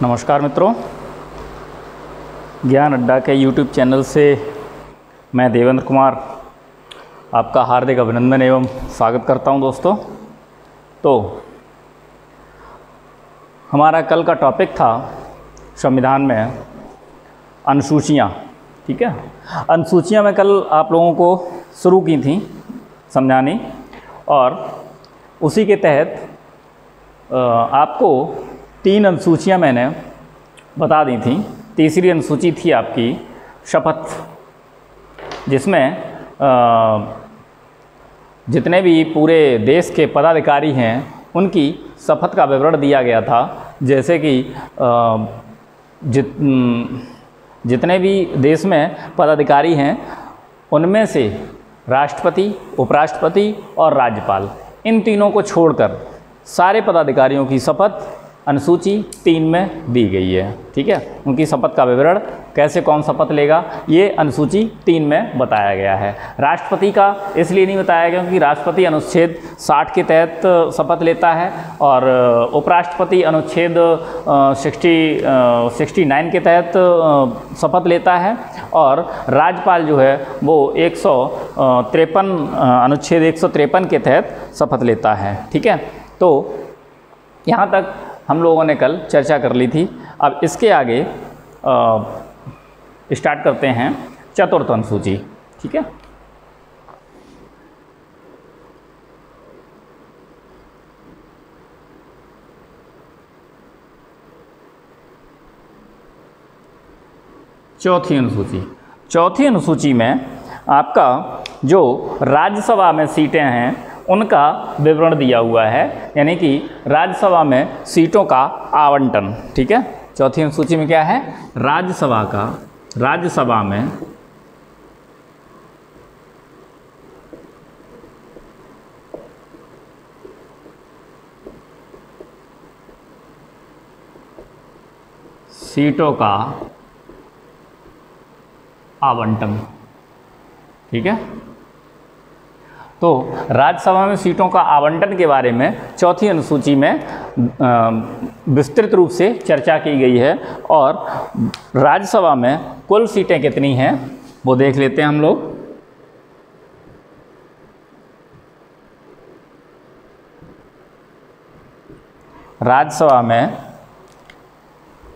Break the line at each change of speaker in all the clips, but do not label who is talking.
नमस्कार मित्रों, ज्ञान अड्डा के YouTube चैनल से मैं देवेंद्र कुमार आपका हार्दिक अभिनंदन एवं स्वागत करता हूं। दोस्तों, तो हमारा कल का टॉपिक था संविधान में अनुसूचियां। ठीक है, अनुसूचियां मैं कल आप लोगों को शुरू की थी समझानी, और उसी के तहत आपको 3 अनुसूचियां मैंने बता दी थी। तीसरी अनुसूची थी आपकी शपथ, जिसमें जितने भी पूरे देश के पदाधिकारी हैं उनकी शपथ का विवरण दिया गया था। जैसे कि जितने भी देश में पदाधिकारी हैं उनमें से राष्ट्रपति, उपराष्ट्रपति और राज्यपाल, इन तीनों को छोड़कर सारे पदाधिकारियों की शपथ अनुसूची 3 में दी गई है। ठीक है, उनकी शपथ का विवरण कैसे कौन शपथ लेगा ये अनुसूची 3 में बताया गया है। राष्ट्रपति का इसलिए नहीं बताया गया क्योंकि राष्ट्रपति अनुच्छेद 60 के तहत शपथ लेता है, और उपराष्ट्रपति अनुच्छेद 69 के तहत शपथ लेता है, और राज्यपाल जो है वो 153 अनुच्छेद 153 के तहत शपथ लेता है। ठीक है, तो यहाँ तक हम लोगों ने कल चर्चा कर ली थी। अब इसके आगे स्टार्ट करते हैं चतुर्थ अनुसूची। ठीक है, चौथी अनुसूची। चौथी अनुसूची में आपका जो राज्यसभा में सीटें हैं उनका विवरण दिया हुआ है, यानी कि राज्यसभा में सीटों का आवंटन। ठीक है, चौथी अनुसूची में क्या है? राज्यसभा में सीटों का आवंटन। ठीक है, तो राज्यसभा में सीटों का आवंटन के बारे में चौथी अनुसूची में विस्तृत रूप से चर्चा की गई है, और राज्यसभा में कुल सीटें कितनी हैं वो देख लेते हैं हम लोग। राज्यसभा में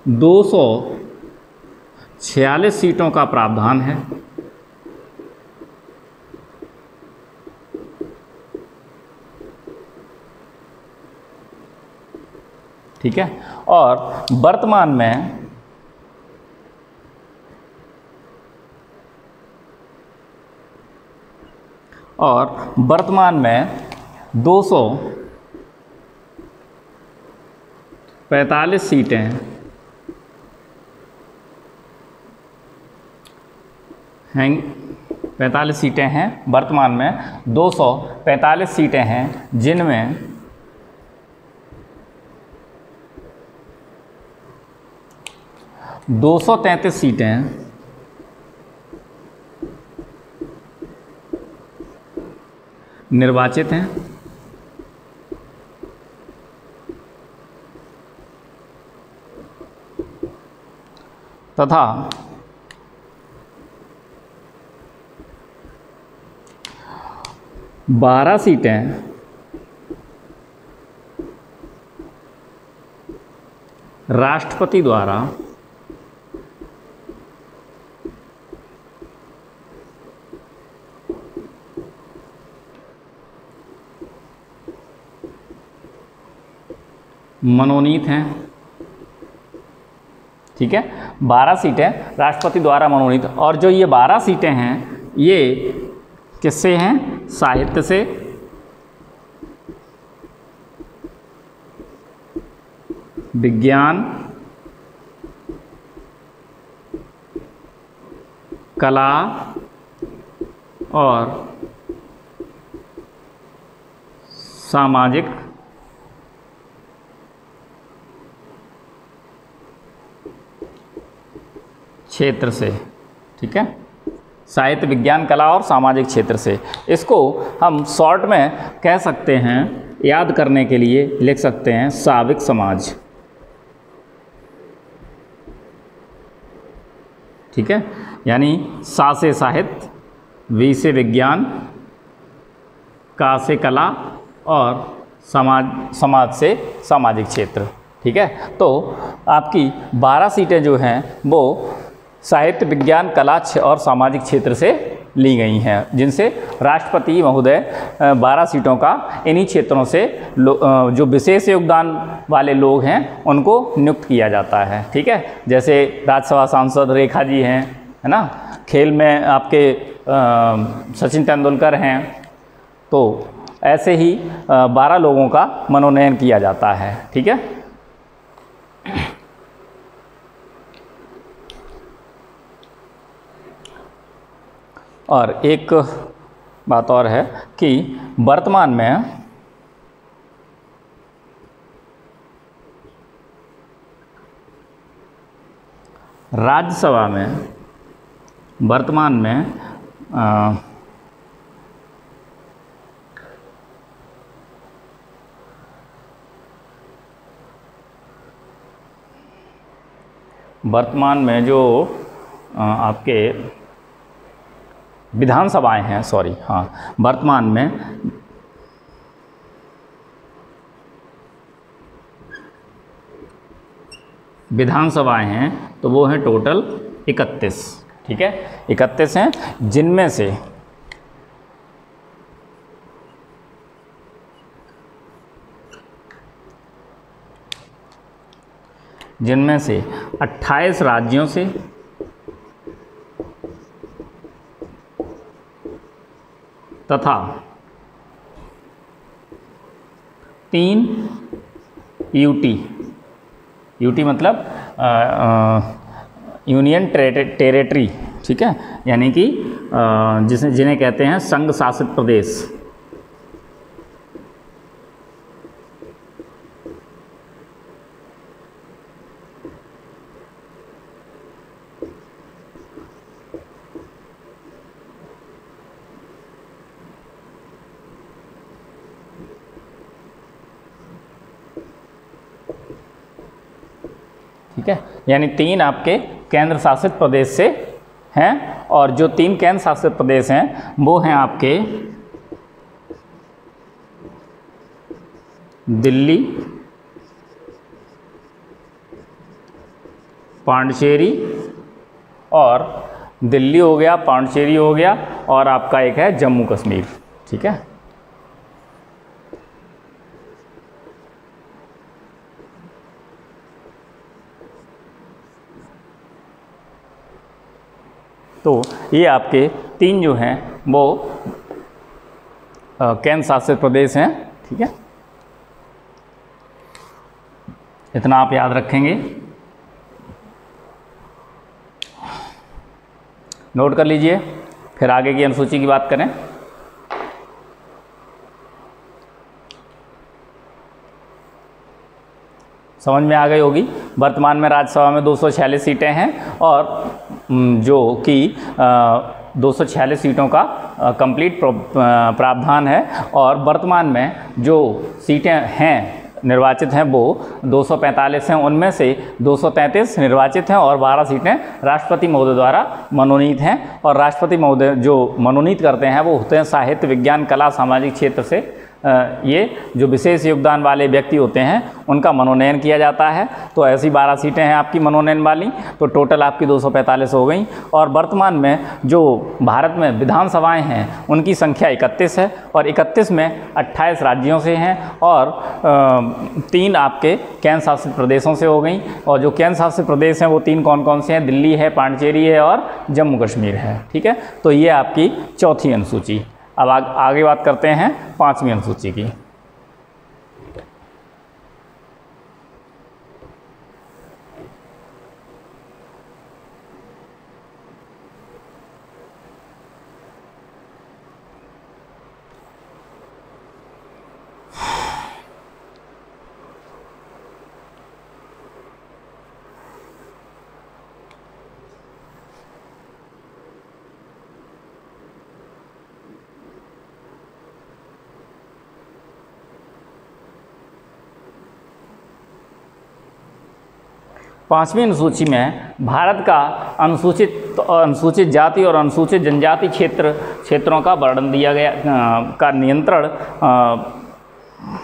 246 सीटों का प्रावधान है। ठीक है, और वर्तमान में 245 सीटें हैं। 45 सीटें हैं वर्तमान में, 245 सीटें हैं, जिनमें 233 सीटें निर्वाचित हैं, तथा 12 सीटें राष्ट्रपति द्वारा मनोनीत हैं। ठीक है, 12 सीटें राष्ट्रपति द्वारा मनोनीत, और जो ये 12 सीटें हैं ये किससे हैं? साहित्य से, विज्ञान, कला और सामाजिक क्षेत्र से। ठीक है, साहित्य, विज्ञान, कला और सामाजिक क्षेत्र से। इसको हम शॉर्ट में कह सकते हैं, याद करने के लिए लिख सकते हैं साविक समाज। ठीक है, यानी सा से साहित्य, वी से विज्ञान, का से कला और समाज से सामाजिक क्षेत्र। ठीक है, तो आपकी 12 सीटें जो हैं वो साहित्य, विज्ञान, कला और सामाजिक क्षेत्र से ली गई हैं, जिनसे राष्ट्रपति महोदय 12 सीटों का इन्हीं क्षेत्रों से जो विशेष योगदान वाले लोग हैं उनको नियुक्त किया जाता है। ठीक है, जैसे राज्यसभा सांसद रेखा जी हैं, है ना, खेल में आपके सचिन तेंदुलकर हैं, तो ऐसे ही 12 लोगों का मनोनयन किया जाता है। ठीक है, और एक बात और है कि वर्तमान में राज्यसभा में वर्तमान में जो आपके विधानसभाएं हैं, सॉरी, हाँ, वर्तमान में विधानसभाएं हैं तो वो हैं टोटल 31। ठीक है, 31 हैं, जिनमें से 28 राज्यों से, तथा 3 यूटी मतलब यूनियन टेरेटरी। ठीक है, यानी कि जिन्हें कहते हैं संघ शासित प्रदेश। ठीक है, यानी 3 आपके केंद्र शासित प्रदेश से हैं, और जो 3 केंद्र शासित प्रदेश हैं वो हैं आपके दिल्ली, पांडिचेरी, और दिल्ली हो गया, पांडिचेरी हो गया, और आपका एक है जम्मू कश्मीर। ठीक है, तो ये आपके 3 जो हैं वो केंद्र शासित प्रदेश हैं। ठीक है, इतना आप याद रखेंगे, नोट कर लीजिए, फिर आगे की अनुसूची की बात करें। समझ में आ गई होगी। वर्तमान में राज्यसभा में 246 सीटें हैं, और जो कि 246 सीटों का कंप्लीट प्रावधान है, और वर्तमान में जो सीटें हैं निर्वाचित हैं वो 245 हैं, उनमें से 233 निर्वाचित हैं और 12 सीटें राष्ट्रपति महोदय द्वारा मनोनीत हैं। और राष्ट्रपति महोदय जो मनोनीत करते हैं वो होते हैं साहित्य, विज्ञान, कला, सामाजिक क्षेत्र से ये जो विशेष योगदान वाले व्यक्ति होते हैं उनका मनोनयन किया जाता है। तो ऐसी 12 सीटें हैं आपकी मनोनयन वाली, तो टोटल आपकी 245 हो गई। और वर्तमान में जो भारत में विधानसभाएं हैं उनकी संख्या 31 है, और 31 में 28 राज्यों से हैं और 3 आपके केंद्र शासित प्रदेशों से हो गई। और जो केंद्र शासित प्रदेश हैं वो 3 कौन कौन से हैं? दिल्ली है, पांडिचेरी है और जम्मू कश्मीर है। ठीक है, तो ये आपकी चौथी अनुसूची। अब आगे बात करते हैं 5वीं अनुसूची की। 5वीं अनुसूची में भारत का अनुसूचित जाति और अनुसूचित जनजाति क्षेत्रों का वर्णन दिया गया, का नियंत्रण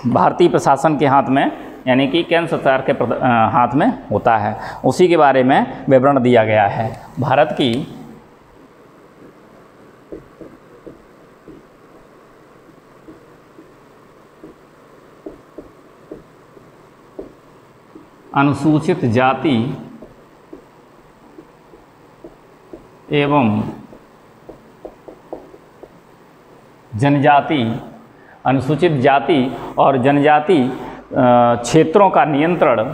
भारतीय प्रशासन के हाथ में, यानी कि केंद्र सरकार के हाथ में होता है। उसी के बारे में विवरण दिया गया है। भारत की अनुसूचित जाति एवं जनजाति, अनुसूचित जाति और जनजाति क्षेत्रों का नियंत्रण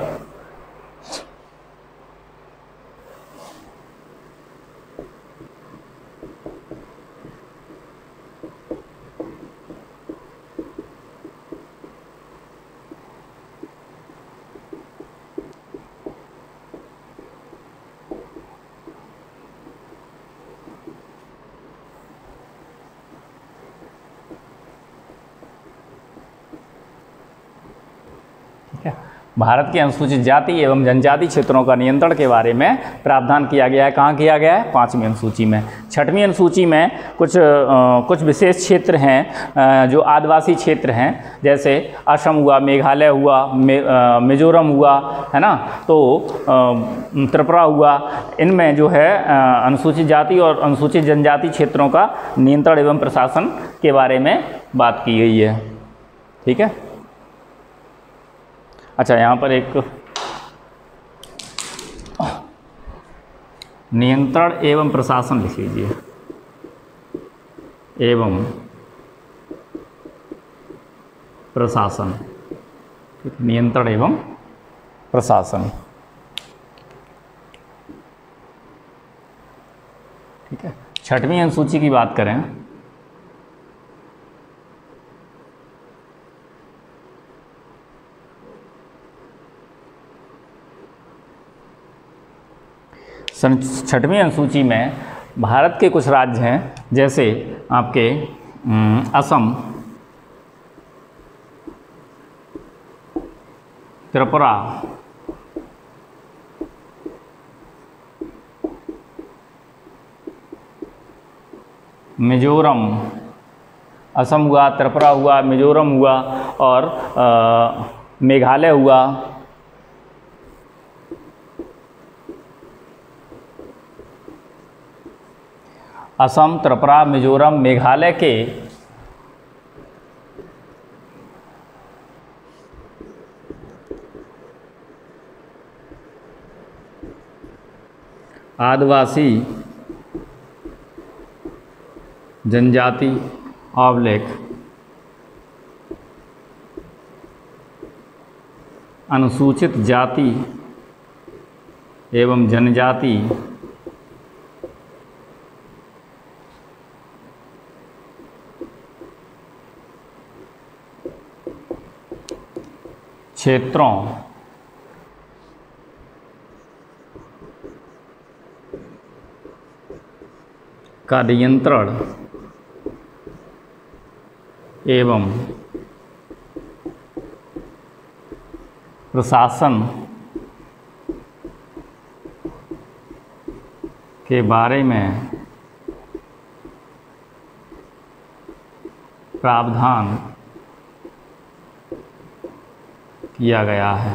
भारत की अनुसूचित जाति एवं जनजाति क्षेत्रों का नियंत्रण के बारे में प्रावधान किया गया है। कहाँ किया गया है? 5वीं अनुसूची में। 6वीं अनुसूची में कुछ विशेष क्षेत्र हैं जो आदिवासी क्षेत्र हैं, जैसे असम हुआ, मेघालय हुआ, मिजोरम हुआ, है ना, तो त्रिपुरा हुआ। इनमें जो है अनुसूचित जाति और अनुसूचित जनजाति क्षेत्रों का नियंत्रण एवं प्रशासन के बारे में बात की गई है। ठीक है। अच्छा, यहाँ पर एक नियंत्रण एवं प्रशासन लिख लीजिए, एवं प्रशासन। नियंत्रण एवं प्रशासन। ठीक है। 6वीं अनुसूची की बात करें, सन 6वीं अनुसूची में भारत के कुछ राज्य हैं, जैसे आपके असम, त्रिपुरा, मिजोरम, असम हुआ, त्रिपुरा हुआ, मिजोरम हुआ और मेघालय हुआ। असम, त्रिपुरा, मिजोरम, मेघालय के आदिवासी जनजाति अनुसूचित जाति एवं जनजाति क्षेत्रों का नियंत्रण एवं प्रशासन के बारे में प्रावधान किया गया है।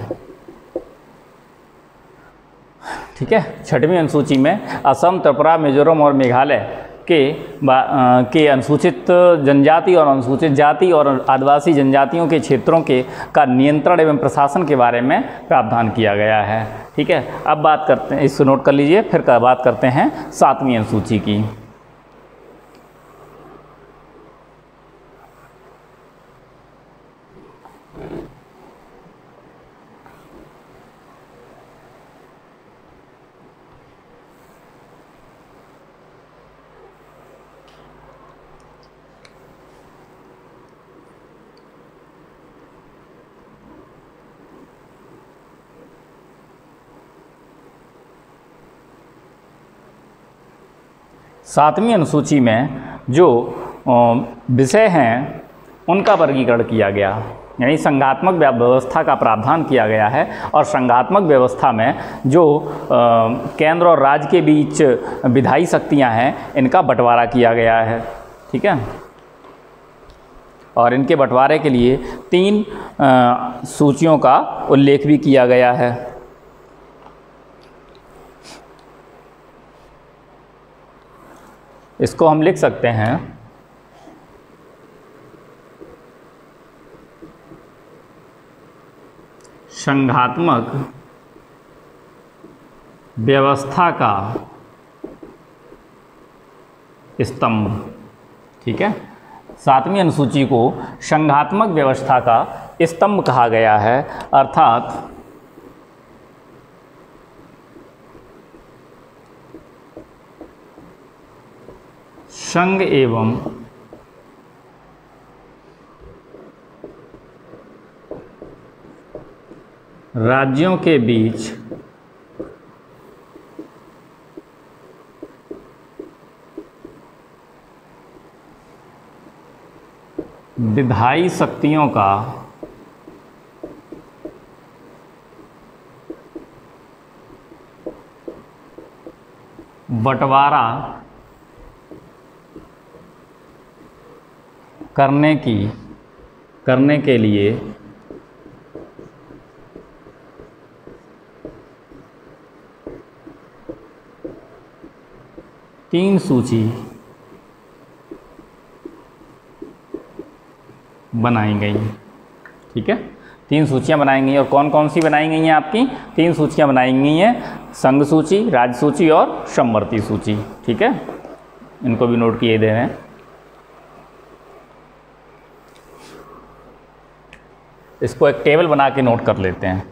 ठीक है। 6वीं अनुसूची में असम, त्रिपुरा, मिजोरम और मेघालय के अनुसूचित जनजाति और अनुसूचित जाति और आदिवासी जनजातियों के क्षेत्रों का नियंत्रण एवं प्रशासन के बारे में प्रावधान किया गया है। ठीक है। अब बात करते हैं, इसको नोट कर लीजिए, फिर बात करते हैं 7वीं अनुसूची की। सातवीं अनुसूची में जो विषय हैं उनका वर्गीकरण किया गया। यानी संघात्मक व्यवस्था का प्रावधान किया गया है। और संघात्मक व्यवस्था में जो केंद्र और राज्य के बीच विधायी शक्तियां हैं, इनका बंटवारा किया गया है। ठीक है, और इनके बंटवारे के लिए 3 सूचियों का उल्लेख भी किया गया है। इसको हम लिख सकते हैं संघात्मक व्यवस्था का स्तंभ। ठीक है, 7वीं अनुसूची को संघात्मक व्यवस्था का स्तंभ कहा गया है, अर्थात संघ एवं राज्यों के बीच विधायी शक्तियों का बंटवारा करने के लिए तीन सूची बनाई गई। ठीक है, 3 सूचियां बनाई गई। और कौन कौन सी बनाई गई हैं? आपकी 3 सूचियां बनाई गई हैं, संघ सूची, राज्य सूची और समवर्ती सूची। ठीक है, इनको भी नोट किए दे रहे हैं। इसको एक टेबल बना के नोट कर लेते हैं।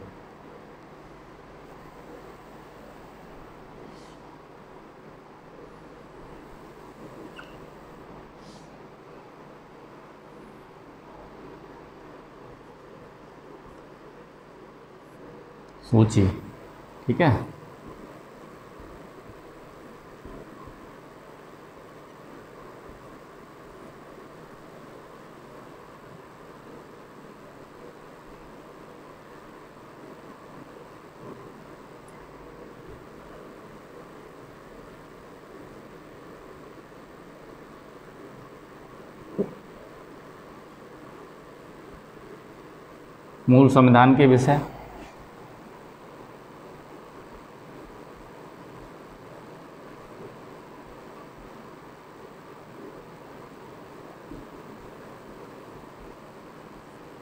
सूची, ठीक है, मूल संविधान के विषय,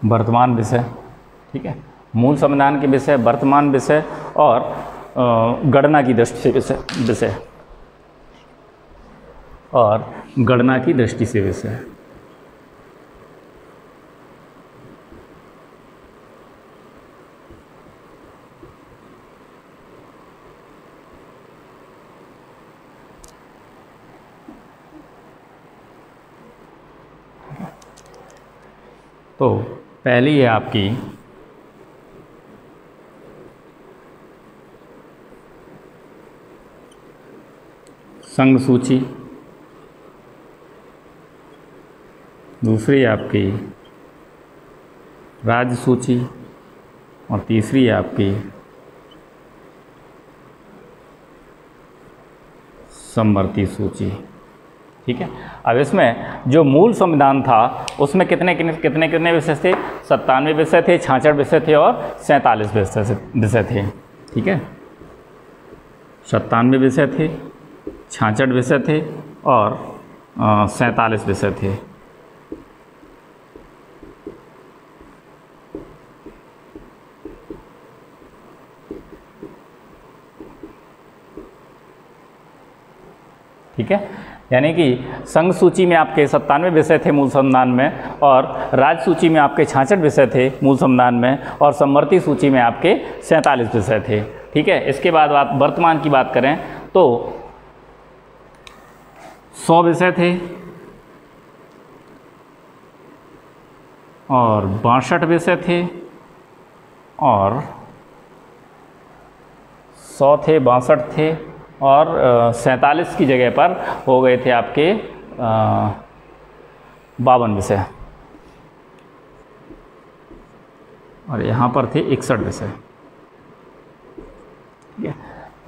वर्तमान विषय। ठीक है, मूल संविधान के विषय, वर्तमान विषय और गणना की दृष्टि से विषय और गणना की दृष्टि से विषय। तो पहली है आपकी संघ सूची, दूसरी आपकी राज्य सूची और तीसरी है आपकी समवर्ती सूची। ठीक है, अब इसमें जो मूल संविधान था उसमें कितने विषय थे? 97 विषय थे, 66 विषय थे और 47 विषय थे। ठीक है, 97 विषय थे, 66 विषय थे और 47 विषय थे। ठीक है, यानी कि संघ सूची में आपके 97 विषय थे मूल संविधान में, और राज्य सूची में आपके 66 विषय थे मूल संविधान में, और समवर्ती सूची में आपके 47 विषय थे। ठीक है, इसके बाद आप वर्तमान की बात करें तो 100 विषय थे और 62 विषय थे, और 100 थे, 62 थे और 47 की जगह पर हो गए थे आपके 52 विषय। और यहाँ पर थे 61 विषय। ठीक है,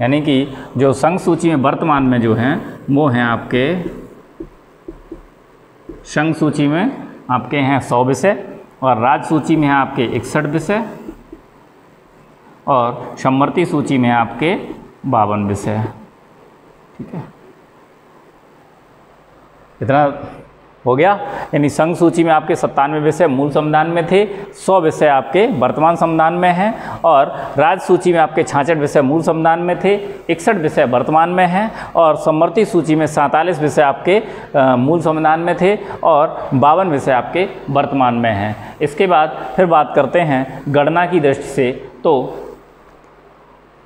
यानी कि जो संघ सूची में वर्तमान में जो हैं वो हैं आपके, संघ सूची में आपके हैं 100 विषय और राज्य सूची में है आपके 61 विषय और समवर्ती सूची में आपके 52 विषय। ठीक है, इतना हो गया। यानी संघ सूची में आपके 97 विषय मूल संविधान में थे, 100 विषय आपके वर्तमान संविधान में हैं और राज्य सूची में आपके 66 विषय मूल संविधान में थे, 61 विषय वर्तमान में हैं और समवर्ती सूची में 47 विषय आपके मूल संविधान में थे और 52 विषय आपके वर्तमान में हैं। इसके बाद फिर बात करते हैं गणना की दृष्टि से, तो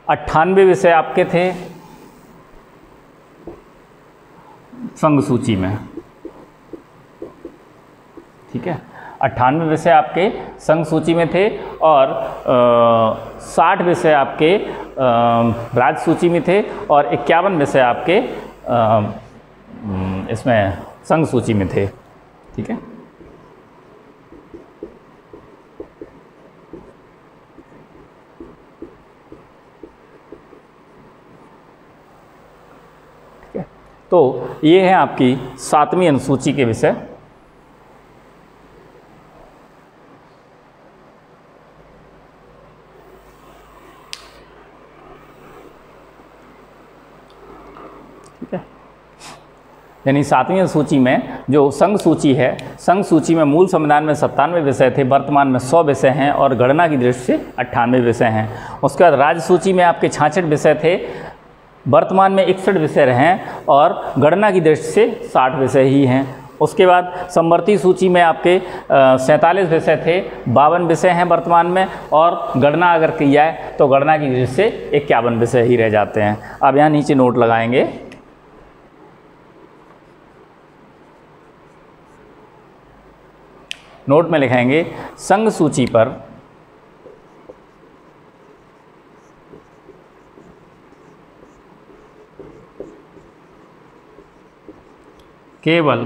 98 विषय आपके थे संघ सूची में। ठीक है, 98 विषय आपके संघ सूची में थे और 60 विषय आपके राज्य सूची में थे और 51 विषय आपके इसमें संघ सूची में थे। ठीक है, तो ये है आपकी 7वीं अनुसूची के विषय। ठीक है, यानी 7वीं अनुसूची में जो संघ सूची है, संघ सूची में मूल संविधान में 97 विषय थे, वर्तमान में 100 विषय हैं और गणना की दृष्टि से 98 विषय हैं। उसके बाद राज्य सूची में आपके 66 विषय थे, वर्तमान में 61 विषय हैं और गणना की दृष्टि से 60 विषय ही हैं। उसके बाद समवर्ती सूची में आपके 47 विषय थे, 52 विषय हैं वर्तमान में और गणना अगर की जाए तो गणना की दृष्टि से 51 विषय ही रह जाते हैं। अब यहाँ नीचे नोट लगाएंगे। नोट में लिखेंगे संघ सूची पर केवल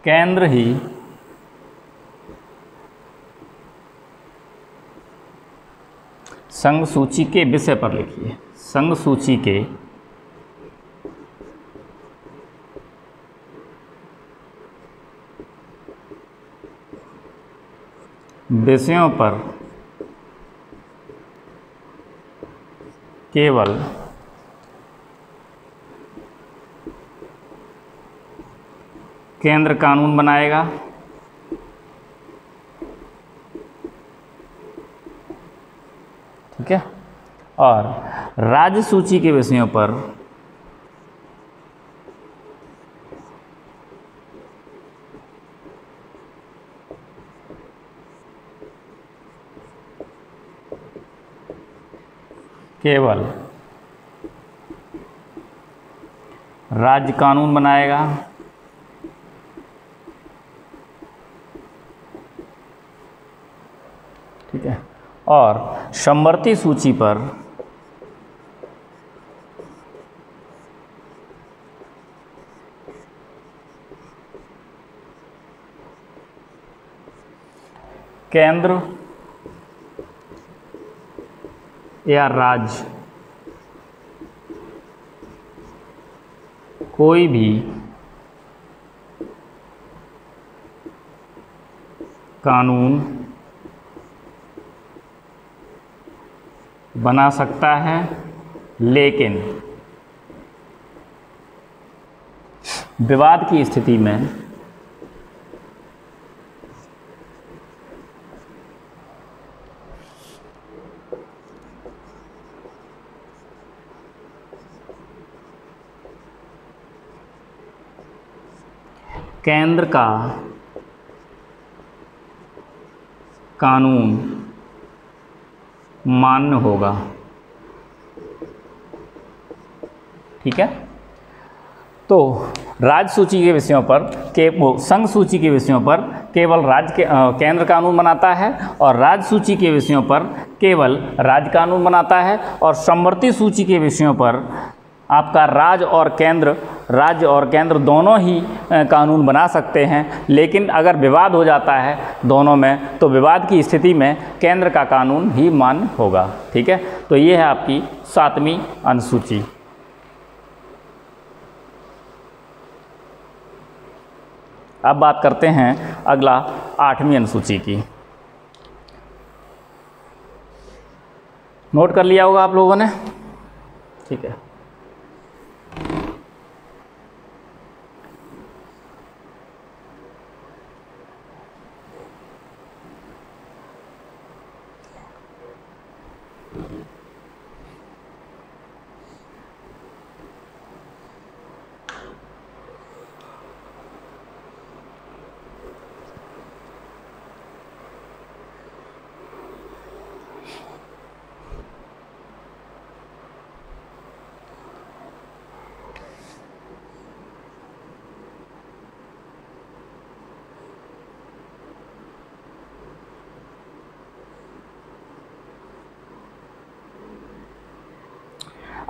केंद्र ही संघ सूची के विषय पर लिखिए। संघ सूची के विषयों पर केवल केंद्र कानून बनाएगा। ठीक है, और राज्य सूची के विषयों पर केवल राज्य कानून बनाएगा। ठीक है, और समवर्ती सूची पर केंद्र या राज्य कोई भी कानून बना सकता है, लेकिन विवाद की स्थिति में केंद्र का कानून मान्य होगा। ठीक है, तो राज्य सूची के विषयों पर संघ सूची के विषयों पर केवल केंद्र कानून बनाता है और राज्य सूची के विषयों पर केवल राज्य कानून बनाता है और समवर्ती सूची के विषयों पर आपका राज्य और केंद्र राज्य और केंद्र दोनों ही कानून बना सकते हैं, लेकिन अगर विवाद हो जाता है दोनों में तो विवाद की स्थिति में केंद्र का कानून ही मान्य होगा। ठीक है, तो ये है आपकी 7वीं अनुसूची। अब बात करते हैं अगला 8वीं अनुसूची की। नोट कर लिया होगा आप लोगों ने, ठीक है।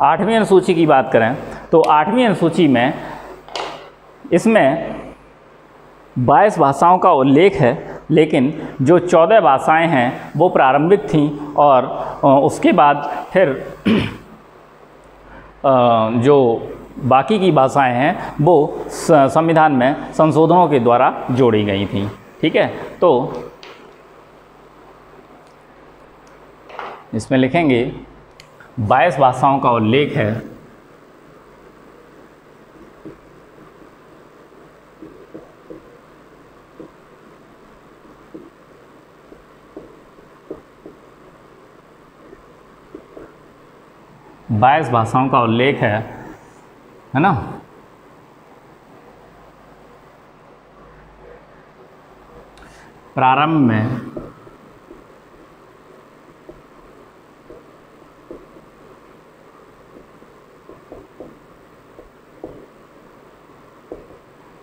आठवीं अनुसूची की बात करें तो 8वीं अनुसूची में इसमें 22 भाषाओं का उल्लेख है, लेकिन जो 14 भाषाएं हैं वो प्रारंभिक थीं और उसके बाद फिर जो बाकी की भाषाएं हैं वो संविधान में संशोधनों के द्वारा जोड़ी गई थीं। ठीक है, तो इसमें लिखेंगे 22 भाषाओं का उल्लेख है, बाईस भाषाओं का उल्लेख है ना। प्रारंभ में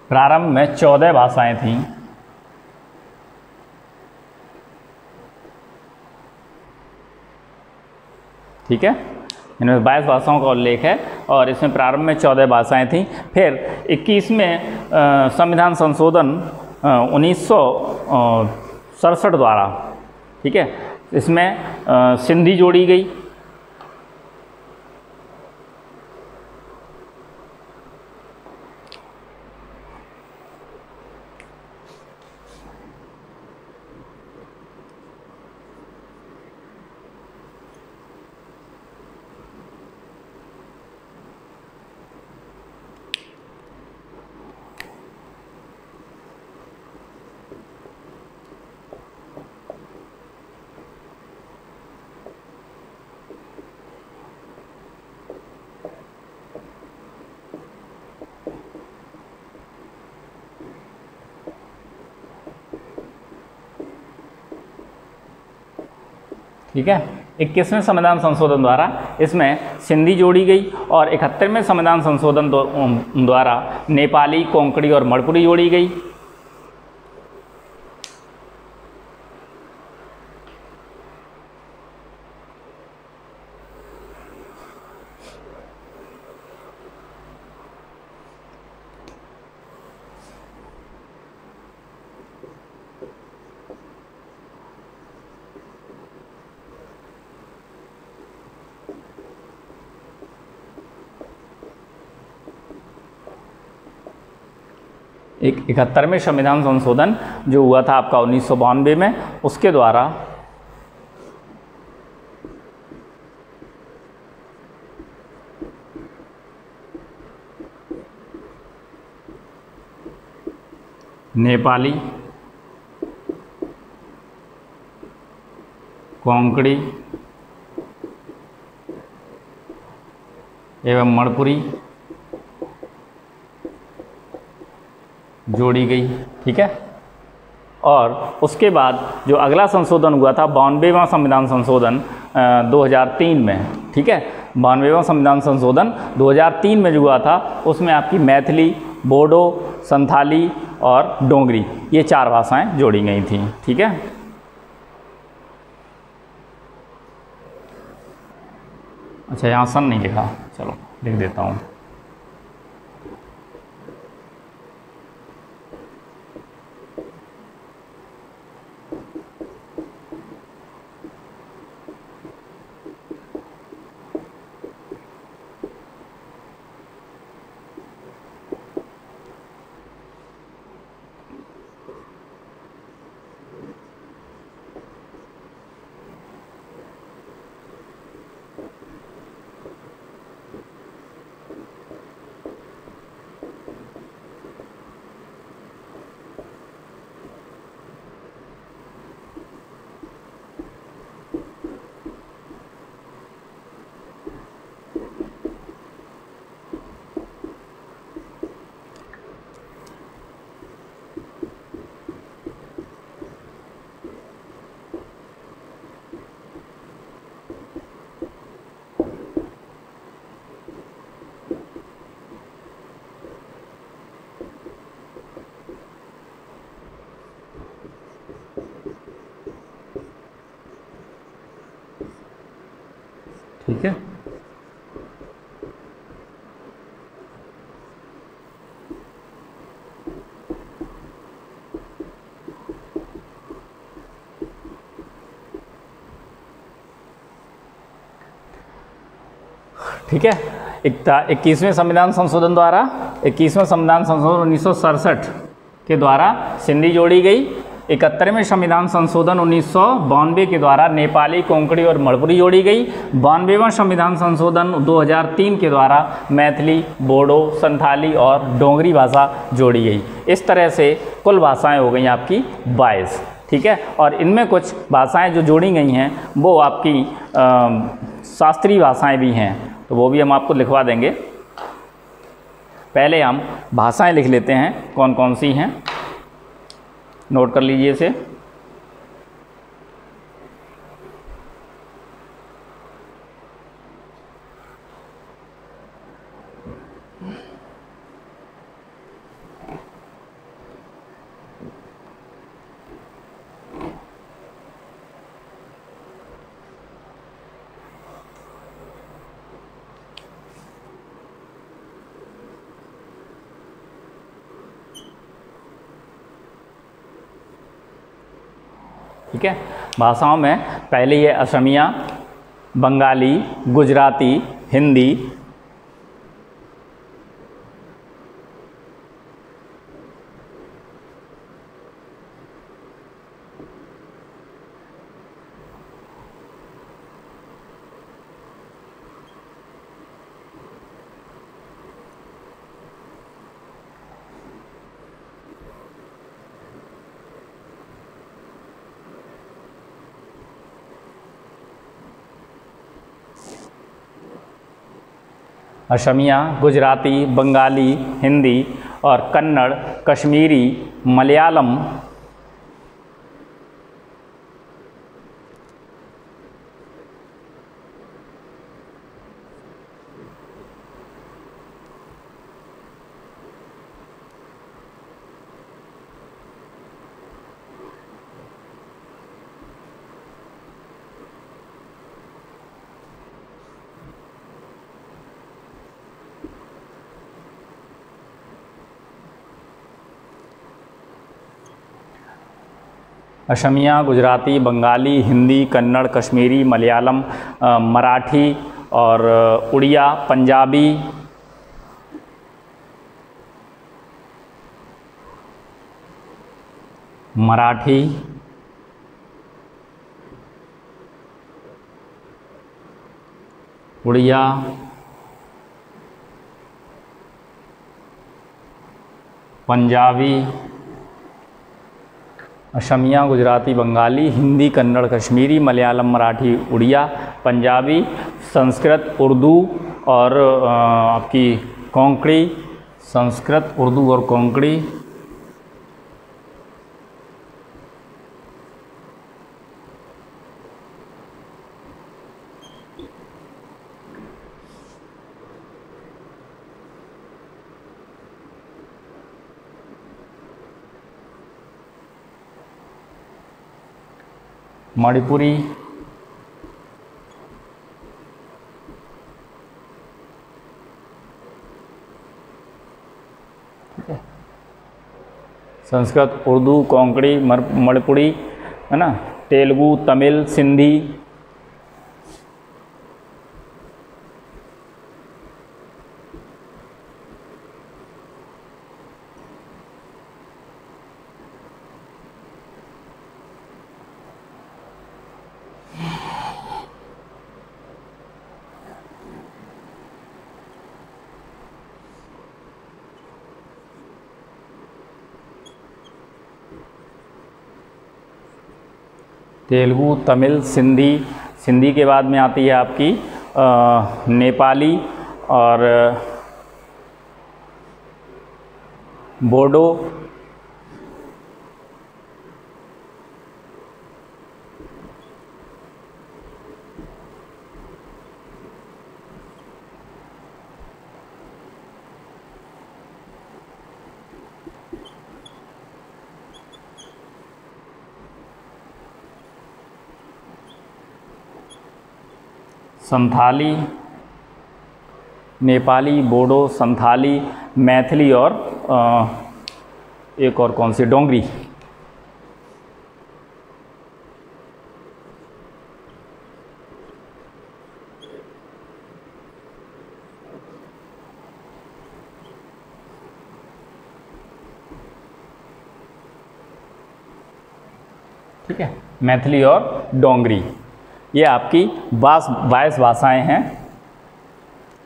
प्रारंभ में 14 भाषाएं थीं, ठीक है। इनमें 22 भाषाओं का उल्लेख है और इसमें प्रारंभ में 14 भाषाएं थीं। फिर 21वें संविधान संशोधन 1967 द्वारा, ठीक है, इसमें सिंधी जोड़ी गई। ठीक है, 21वें संविधान संशोधन द्वारा इसमें सिंधी जोड़ी गई और 71वें संविधान संशोधन द्वारा नेपाली, कोंकणी और मणिपुरी जोड़ी गई। एक 71वें संविधान संशोधन जो हुआ था आपका 1992 में, उसके द्वारा नेपाली, कोंकणी एवं मणिपुरी जोड़ी गई। ठीक है, और उसके बाद जो अगला संशोधन हुआ था 92वां संविधान संशोधन 2003 में, ठीक है, 92वां संविधान संशोधन 2003 में जो हुआ था उसमें आपकी मैथिली, बोडो, संथाली और डोगरी ये 4 भाषाएं जोड़ी गई थी। ठीक है, अच्छा यहाँ सन नहीं लिखा, चलो लिख देता हूँ। ठीक है। ठीक है। 21वें संविधान संशोधन द्वारा 21वें संविधान संशोधन 1967 के द्वारा सिंधी जोड़ी गई। 71वें संविधान संशोधन 1992 के द्वारा नेपाली, कोंकणी और मणिपुरी जोड़ी गई। 92वां संविधान संशोधन 2003 के द्वारा मैथिली, बोडो, संथाली और डोगरी भाषा जोड़ी गई। इस तरह से कुल भाषाएं हो गई आपकी 22। ठीक है। और इनमें कुछ भाषाएं जो जोड़ी गई हैं वो आपकी शास्त्रीय भाषाएं भी हैं, तो वो भी हम आपको लिखवा देंगे। पहले हम भाषाएं लिख लेते हैं कौन कौन सी हैं, नोट कर लीजिए इसे। ठीक है। भाषाओं में पहले ये असमिया, बंगाली, गुजराती, हिंदी, असमिया, गुजराती, बंगाली, हिंदी और कन्नड़, कश्मीरी, मलयालम, असमिया, गुजराती, बंगाली, हिंदी, कन्नड़, कश्मीरी, मलयालम, मराठी और उड़िया, पंजाबी, मराठी, उड़िया, पंजाबी, असमिया, गुजराती, बंगाली, हिंदी, कन्नड़, कश्मीरी, मलयालम, मराठी, उड़िया, पंजाबी, संस्कृत, उर्दू और आपकी कोंकणी, संस्कृत, उर्दू और कोंकणी, मणिपुरी, संस्कृत, उर्दू, कोंकणी, मणिपुरी, है ना, तेलुगु, तमिल, सिंधी, तेलुगु, तमिल, सिंधी। सिंधी के बाद में आती है आपकी नेपाली और बोडो, संथाली, नेपाली, बोडो, संथाली, मैथिली और एक और कौन सी, डोंगरी। ठीक है, मैथिली और डोंगरी, ये आपकी 22 भाषाएं हैं।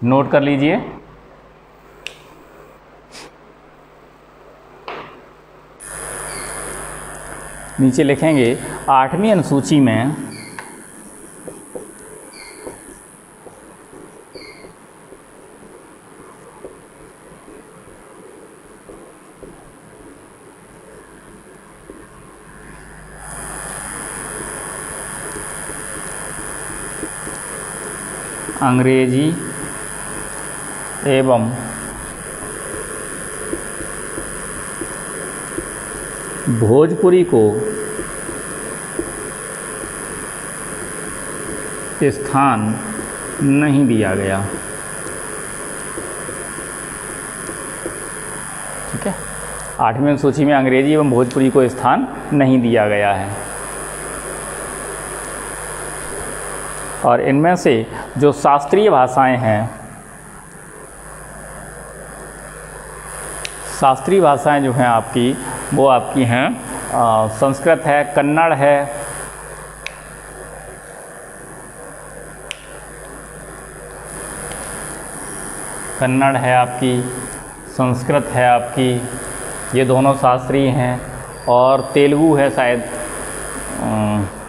नोट कर लीजिए। नीचे लिखेंगे 8वीं अनुसूची में अंग्रेजी एवं भोजपुरी को स्थान नहीं दिया गया। ठीक है, 8वीं सूची में अंग्रेजी एवं भोजपुरी को स्थान नहीं दिया गया है। और इनमें से जो शास्त्रीय भाषाएं हैं, शास्त्रीय भाषाएं जो हैं आपकी, वो आपकी हैं संस्कृत है, कन्नड़ है, कन्नड़ है आपकी, संस्कृत है आपकी, ये दोनों शास्त्रीय हैं। और तेलुगु है शायद,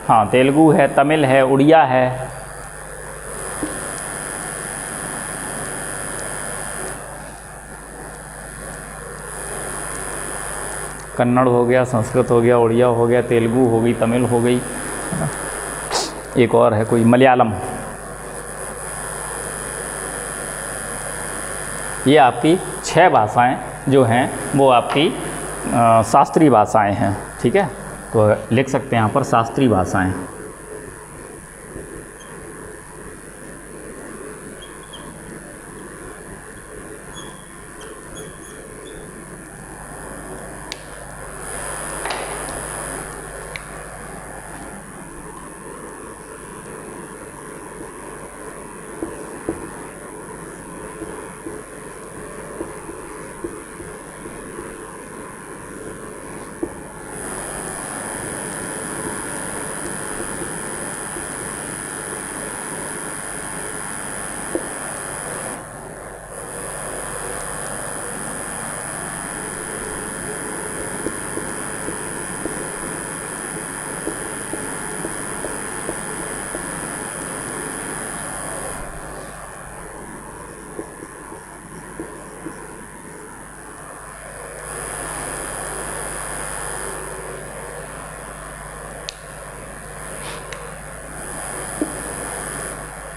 हाँ तेलुगु है, तमिल है, उड़िया है। कन्नड़ हो गया, संस्कृत हो गया, उड़िया हो गया, तेलुगु हो गई, तमिल हो गई, एक और है कोई मलयालम। ये आपकी 6 भाषाएं जो हैं वो आपकी शास्त्रीय भाषाएं हैं। ठीक है, तो लिख सकते हैं यहाँ पर शास्त्रीय भाषाएं।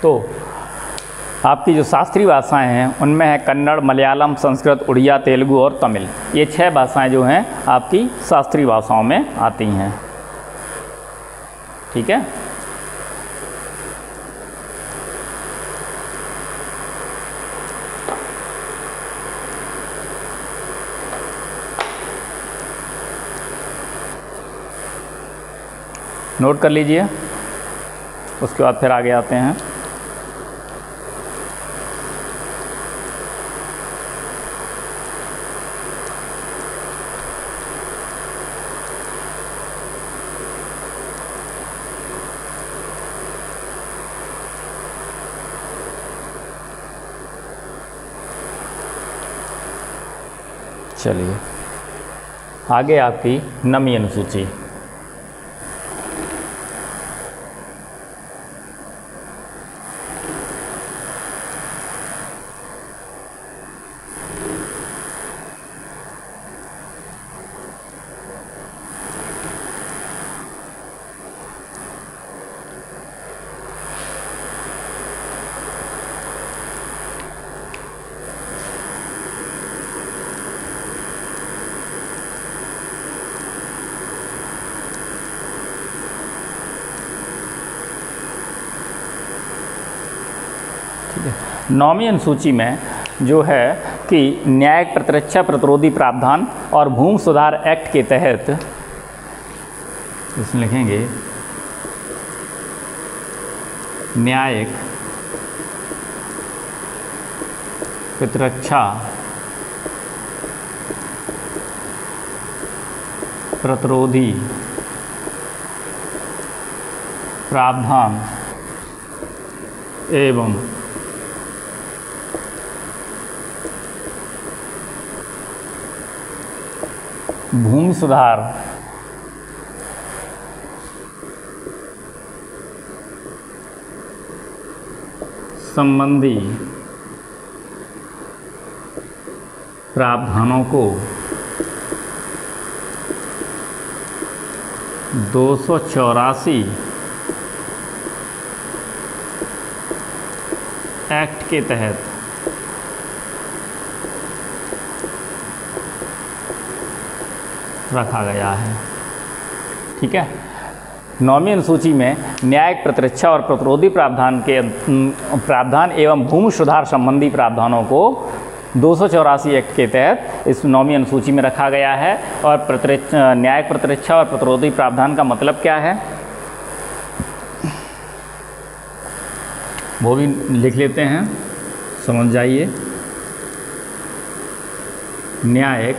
तो आपकी जो शास्त्रीय भाषाएं हैं उनमें है कन्नड़, मलयालम, संस्कृत, उड़िया, तेलुगु और तमिल। ये 6 भाषाएं जो हैं आपकी शास्त्रीय भाषाओं में आती हैं। ठीक है, नोट कर लीजिए, उसके बाद फिर आगे आते हैं। चलिए आगे आपकी 9वीं अनुसूची। 9वीं अनुसूची में जो है कि न्यायिक प्रतिरक्षा प्रतिरोधी प्रावधान और भूमि सुधार एक्ट के तहत, इसमें लिखेंगे न्यायिक प्रतिरक्षा प्रतिरोधी प्रावधान एवं भूमि सुधार संबंधी प्रावधानों को 284 एक्ट के तहत रखा गया है। ठीक है, 9वीं अनुसूची में न्यायिक प्रतिरक्षा और प्रतिरोधी प्रावधान एवं भूमि सुधार संबंधी प्रावधानों को 284 एक्ट के तहत इस 9वीं अनुसूची में रखा गया है। और न्यायिक प्रतिरक्षा और प्रतिरोधी प्रावधान का मतलब क्या है वो भी लिख लेते हैं, समझ जाइए। न्यायिक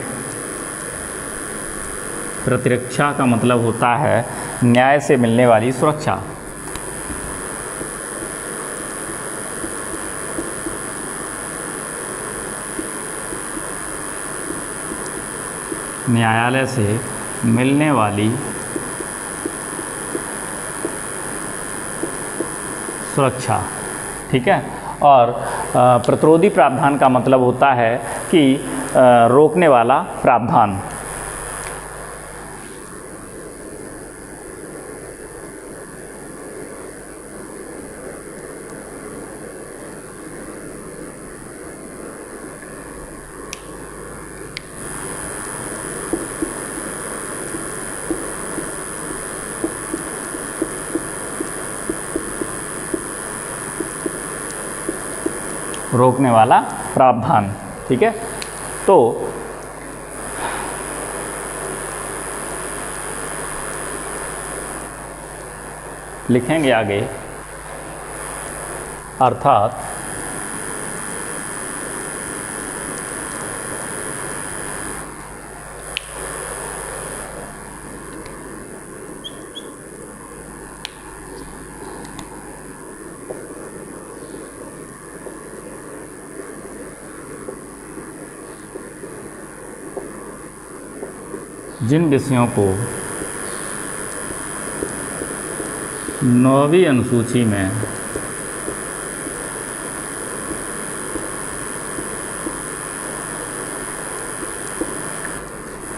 प्रतिरक्षा का मतलब होता है न्याय से मिलने वाली सुरक्षा। न्यायालय से मिलने वाली सुरक्षा। ठीक है, और प्रतिरोधी प्रावधान का मतलब होता है कि रोकने वाला प्रावधान। रोकने वाला प्रावधान। ठीक है, तो लिखेंगे आगे, अर्थात जिन विषयों को 9वीं अनुसूची में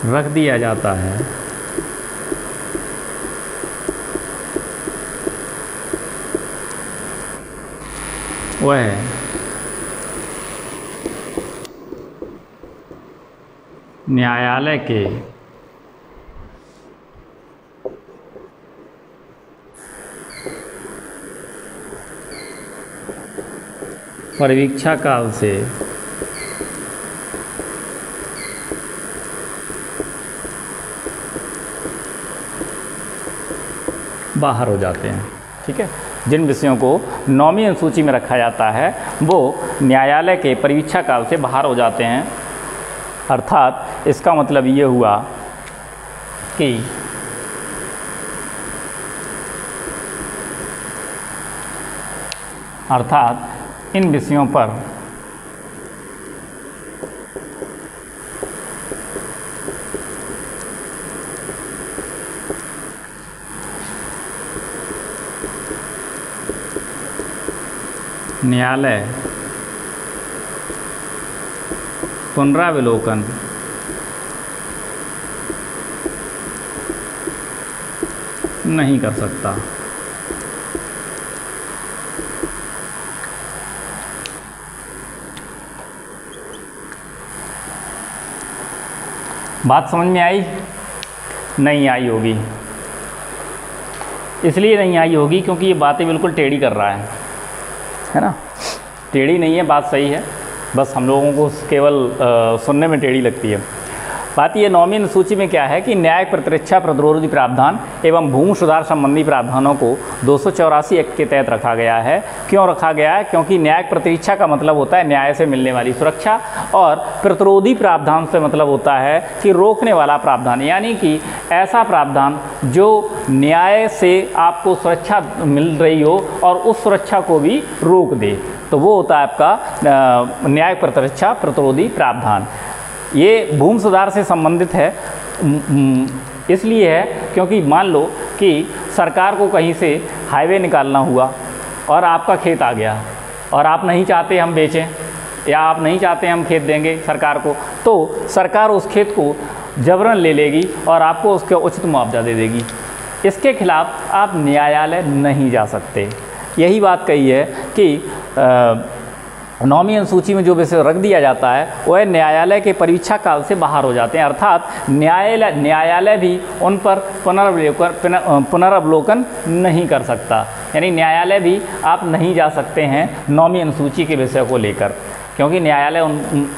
रख दिया जाता है वह न्यायालय के परीक्षा काल से बाहर हो जाते हैं। ठीक है, जिन विषयों को 9वीं अनुसूची में रखा जाता है वो न्यायालय के परीक्षा काल से बाहर हो जाते हैं। अर्थात इसका मतलब ये हुआ कि इन विषयों पर न्यायालय पुनरावलोकन नहीं कर सकता। बात समझ में आई? नहीं आई होगी। इसलिए नहीं आई होगी क्योंकि ये बातें बिल्कुल टेढ़ी कर रहा है ना, टेढ़ी नहीं है, बात सही है, बस हम लोगों को केवल सुनने में टेढ़ी लगती है। बात ये 9वीं अनुसूची में क्या है कि न्यायिक प्रतिरक्षा प्रतिरोधी प्रावधान एवं भूमि सुधार संबंधी प्रावधानों को 284 एक्ट के तहत रखा गया है। क्यों रखा गया है? क्योंकि न्यायिक प्रतिरक्षा का मतलब होता है न्याय से मिलने वाली सुरक्षा, और प्रतिरोधी प्रावधान से मतलब होता है कि रोकने वाला प्रावधान, यानी कि ऐसा प्रावधान जो न्याय से आपको सुरक्षा मिल रही हो और उस सुरक्षा को भी रोक दे, तो वो होता है आपका न्यायिक प्रतिरक्षा प्रतिरोधी प्रावधान। ये भूमि सुधार से संबंधित है, इसलिए है क्योंकि मान लो कि सरकार को कहीं से हाईवे निकालना हुआ और आपका खेत आ गया और आप नहीं चाहते हम बेचें, या आप नहीं चाहते हम खेत देंगे सरकार को, तो सरकार उस खेत को जबरन ले लेगी और आपको उसका उचित मुआवजा दे देगी। इसके खिलाफ आप न्यायालय नहीं जा सकते। यही बात कही है कि 9वीं अनुसूची में जो विषय रख दिया जाता है वह न्यायालय के परीक्षा काल से बाहर हो जाते हैं, अर्थात न्यायालय भी उन पर पुनर्वलोकन नहीं कर सकता, यानी न्यायालय भी आप नहीं जा सकते हैं 9वीं अनुसूची के विषय को लेकर, क्योंकि न्यायालय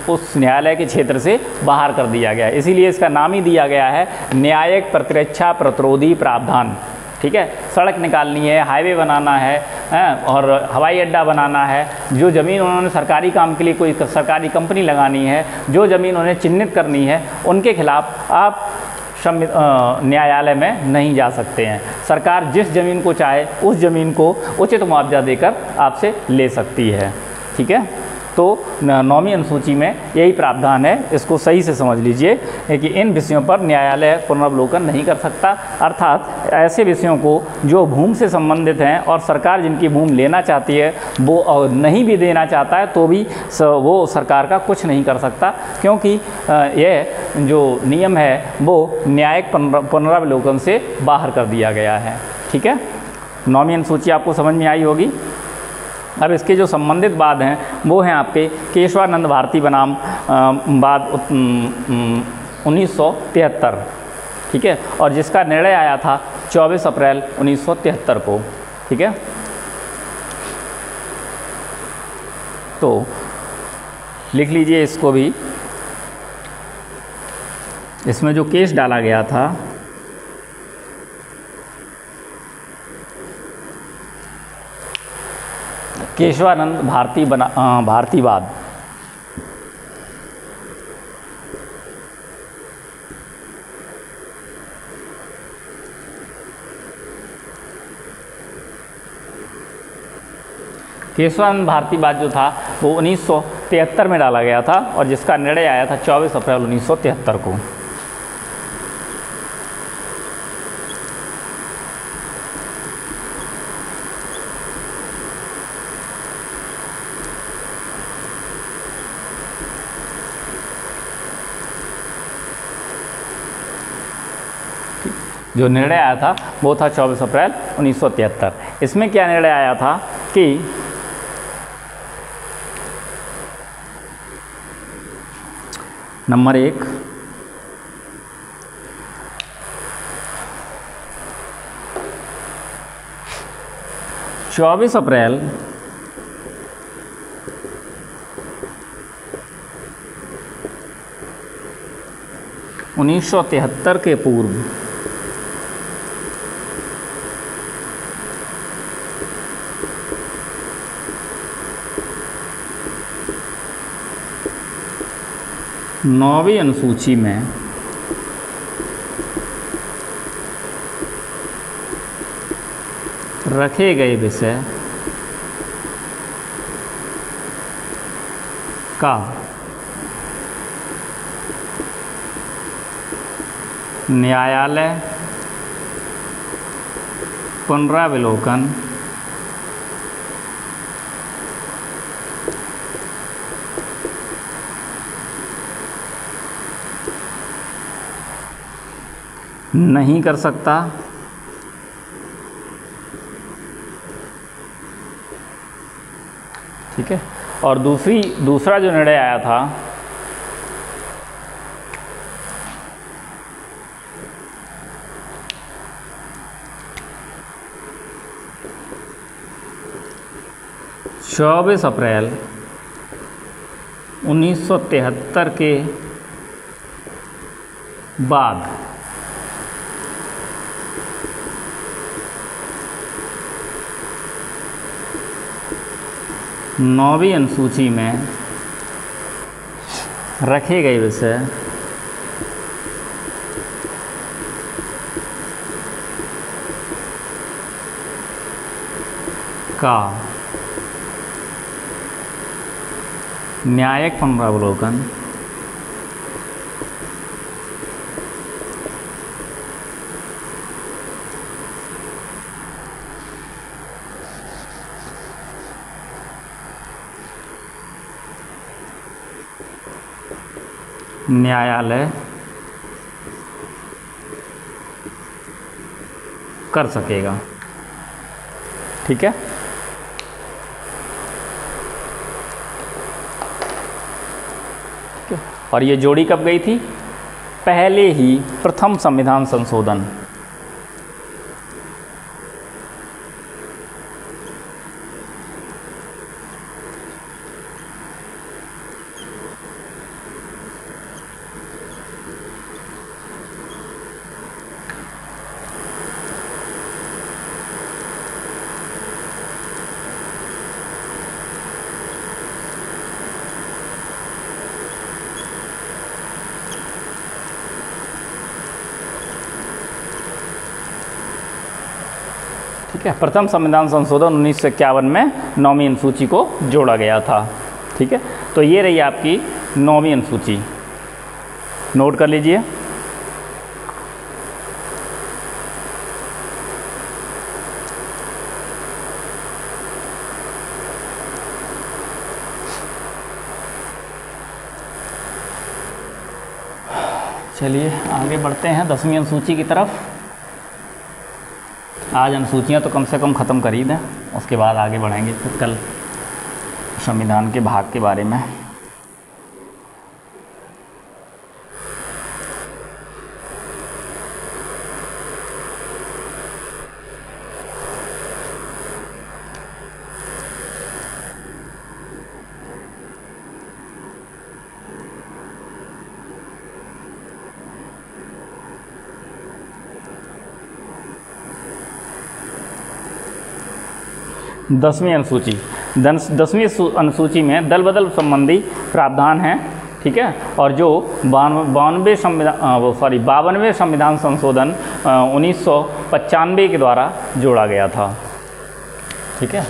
उस न्यायालय के क्षेत्र से बाहर कर दिया गया है। इसीलिए इसका नाम ही दिया गया है न्यायिक प्रतिरक्षा प्रतिरोधी प्रावधान। ठीक है, सड़क निकालनी है, हाईवे बनाना है, और हवाई अड्डा बनाना है, जो ज़मीन उन्होंने सरकारी काम के लिए कोई सरकारी कंपनी लगानी है, जो ज़मीन उन्हें चिन्हित करनी है, उनके खिलाफ आप न्यायालय में नहीं जा सकते हैं। सरकार जिस ज़मीन को चाहे उस ज़मीन को उचित मुआवजा देकर आपसे ले सकती है। ठीक है, तो 9वीं अनुसूची में यही प्रावधान है, इसको सही से समझ लीजिए कि इन विषयों पर न्यायालय पुनर्वलोकन नहीं कर सकता, अर्थात ऐसे विषयों को जो भूमि से संबंधित हैं और सरकार जिनकी भूमि लेना चाहती है वो नहीं भी देना चाहता है तो भी वो सरकार का कुछ नहीं कर सकता, क्योंकि यह जो नियम है वो न्यायिक पुनर्वलोकन से बाहर कर दिया गया है। ठीक है, 9वीं अनुसूची आपको समझ में आई होगी। अब इसके जो संबंधित वाद हैं वो हैं आपके केशवानंद भारती बनाम वाद 1973। ठीक है, और जिसका निर्णय आया था 24 अप्रैल 1973 को। ठीक है, तो लिख लीजिए इसको भी। इसमें जो केस डाला गया था केशवानंद भारतीवाद। केशवानंद भारतीवाद जो था वो 1973 में डाला गया था और जिसका निर्णय आया था 24 अप्रैल 1973 को। जो निर्णय आया था वो था 24 अप्रैल 1973। इसमें क्या निर्णय आया था कि नंबर 1, चौबीस अप्रैल 1973 के पूर्व नौवीं अनुसूची में रखे गए विषय का न्यायालय पुनरावलोकन नहीं कर सकता। ठीक है, और दूसरा जो निर्णय आया था 24 अप्रैल 1973 के बाद नौवीं अनुसूची में रखे गए विषय का न्यायिक पुनरावलोकन न्यायालय कर सकेगा। ठीक है। और ये जोड़ी कब गई थी? पहले ही प्रथम संविधान संशोधन ठीक है। प्रथम संविधान संशोधन 1951 में नौवीं अनुसूची को जोड़ा गया था। ठीक है। तो ये रही आपकी नौवीं अनुसूची, नोट कर लीजिए। चलिए आगे बढ़ते हैं 10वीं अनुसूची की तरफ। आज अनुसूचियाँ तो कम से कम ख़त्म कर ही दें, उसके बाद आगे बढ़ेंगे फिर कल संविधान के भाग के बारे में। दसवीं अनुसूची, 10वीं अनुसूची में दल बदल संबंधी प्रावधान हैं। ठीक है। और जो 52वें संविधान संशोधन 1995 के द्वारा जोड़ा गया था। ठीक है।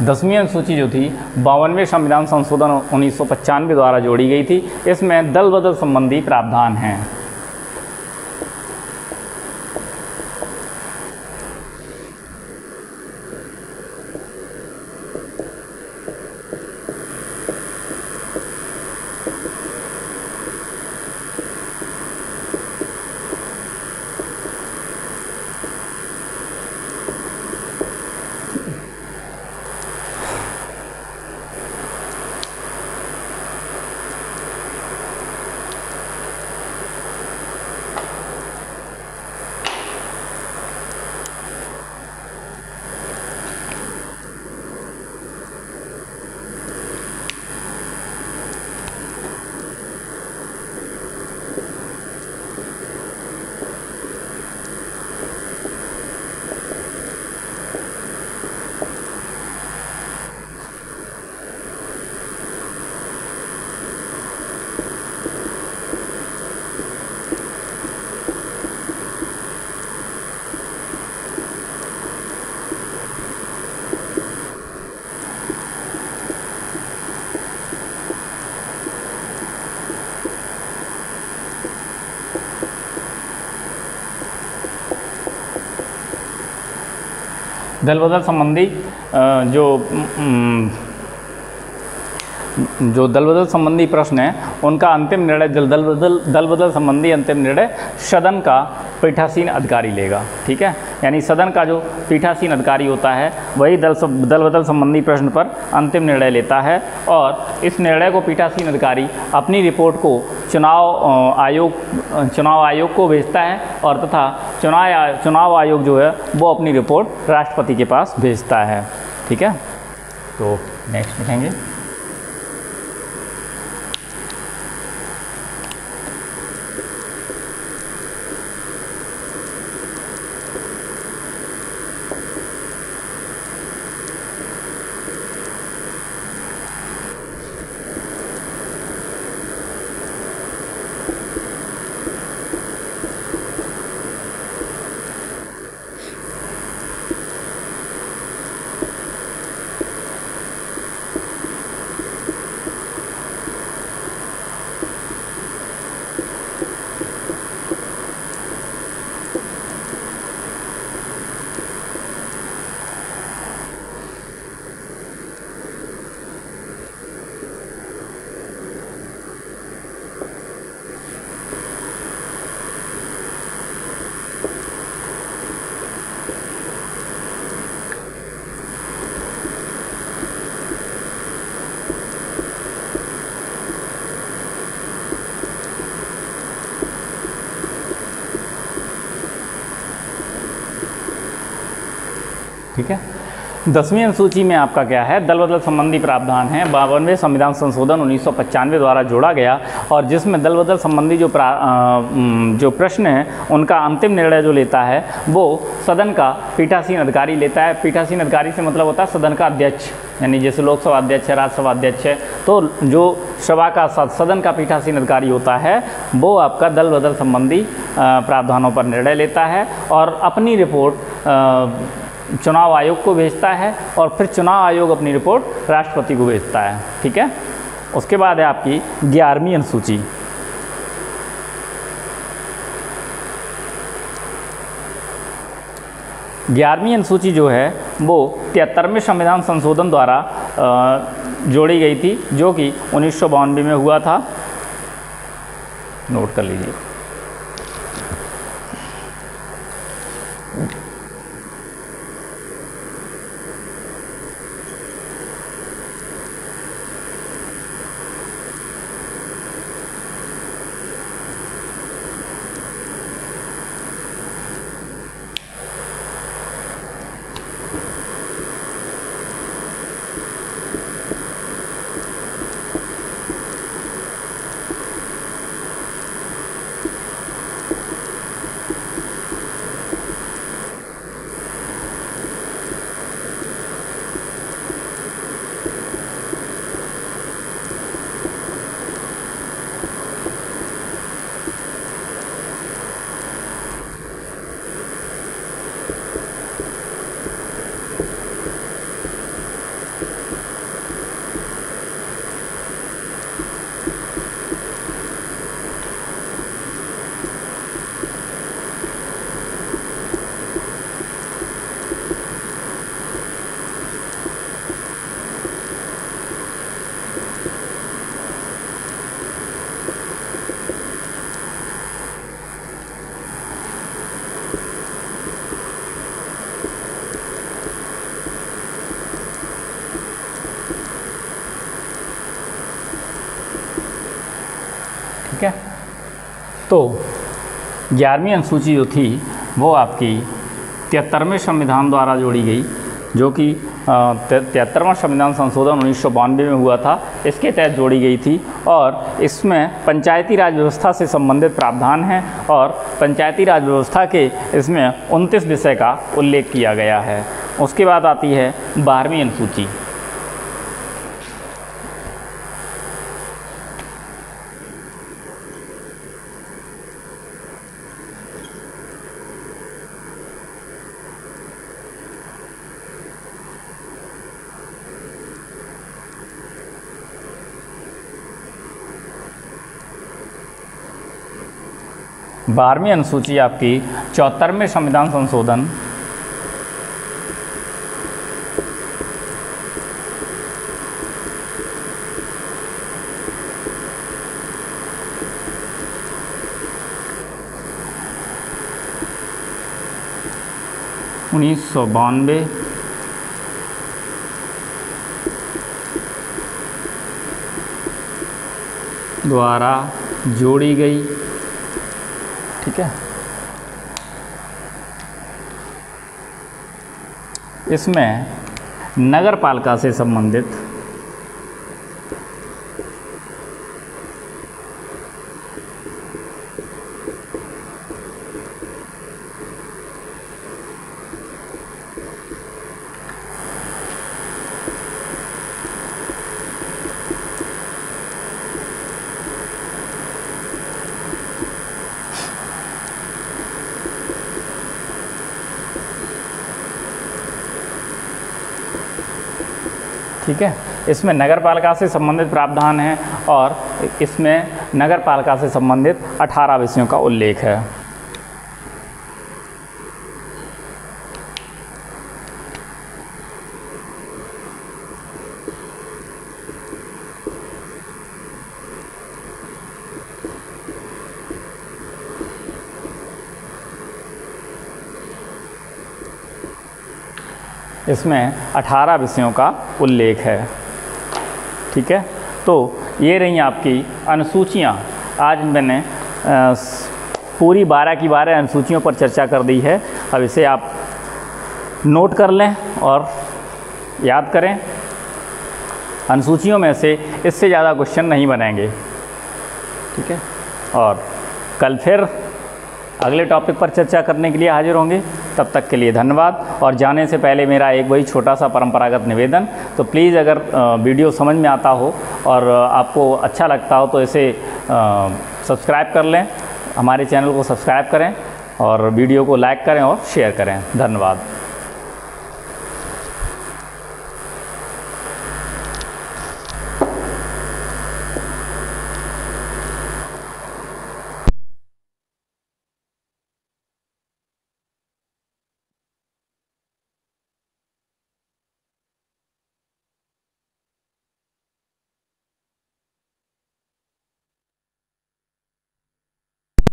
दसवीं अनुसूची जो थी 52वें संविधान संशोधन 1995 द्वारा जोड़ी गई थी। इसमें दल बदल संबंधी प्रावधान हैं। दल बदल संबंधी जो दल बदल संबंधी प्रश्न है उनका अंतिम निर्णय दल बदल संबंधी अंतिम निर्णय सदन का पीठासीन अधिकारी लेगा। ठीक है, यानी सदन का जो पीठासीन अधिकारी होता है वही दल बदल संबंधी प्रश्न पर अंतिम निर्णय लेता है और इस निर्णय को पीठासीन अधिकारी अपनी रिपोर्ट को चुनाव आयोग को भेजता है और तथा चुनाव आयोग जो है वो अपनी रिपोर्ट राष्ट्रपति के पास भेजता है। ठीक है, तो नेक्स्ट देखेंगे। ठीक है, 10वीं अनुसूची में आपका क्या है, दल बदल संबंधी प्रावधान है 52वें संविधान संशोधन 1995 द्वारा जोड़ा गया और जिसमें दल बदल संबंधी जो प्रश्न है उनका अंतिम निर्णय जो लेता है वो सदन का पीठासीन अधिकारी लेता है। पीठासीन अधिकारी से मतलब होता है सदन का अध्यक्ष, यानी जैसे लोकसभा अध्यक्ष है, राज्यसभा अध्यक्ष है, तो जो सभा का सदन का पीठासीन अधिकारी होता है वो आपका दल बदल संबंधी प्रावधानों पर निर्णय लेता है और अपनी रिपोर्ट चुनाव आयोग को भेजता है और फिर चुनाव आयोग अपनी रिपोर्ट राष्ट्रपति को भेजता है। ठीक है, उसके बाद है आपकी 11वीं अनुसूची। ग्यारहवीं अनुसूची जो है वो 73वें संविधान संशोधन द्वारा जोड़ी गई थी जो कि 1992 में हुआ था, नोट कर लीजिए। ठीक है, तो 11वीं अनुसूची जो थी वो आपकी 73वें संविधान द्वारा जोड़ी गई जो कि 73वां संविधान संशोधन 1992 में हुआ था, इसके तहत जोड़ी गई थी और इसमें पंचायती राज व्यवस्था से संबंधित प्रावधान हैं और पंचायती राज व्यवस्था के इसमें 29 विषय का उल्लेख किया गया है। उसके बाद आती है 12वीं अनुसूची। बारहवीं अनुसूची आपकी 74वें संविधान संशोधन 1992 द्वारा जोड़ी गई। ठीक है, इसमें नगर पालिका से संबंधित ठीक है, इसमें नगर पालिका से संबंधित प्रावधान है और इसमें नगर पालिका से संबंधित 18 विषयों का उल्लेख है। इसमें 18 विषयों का उल्लेख है। ठीक है, तो ये रही आपकी अनुसूचियाँ। आज मैंने पूरी 12 की 12 अनुसूचियों पर चर्चा कर दी है। अब इसे आप नोट कर लें और याद करें। अनुसूचियों में से इससे ज़्यादा क्वेश्चन नहीं बनेंगे। ठीक है, और कल फिर अगले टॉपिक पर चर्चा करने के लिए हाजिर होंगे। तब तक के लिए धन्यवाद। और जाने से पहले मेरा एक वही छोटा सा परंपरागत निवेदन, तो प्लीज़ अगर वीडियो समझ में आता हो और आपको अच्छा लगता हो तो इसे सब्सक्राइब कर लें, हमारे चैनल को सब्सक्राइब करें और वीडियो को लाइक करें और शेयर करें। धन्यवाद।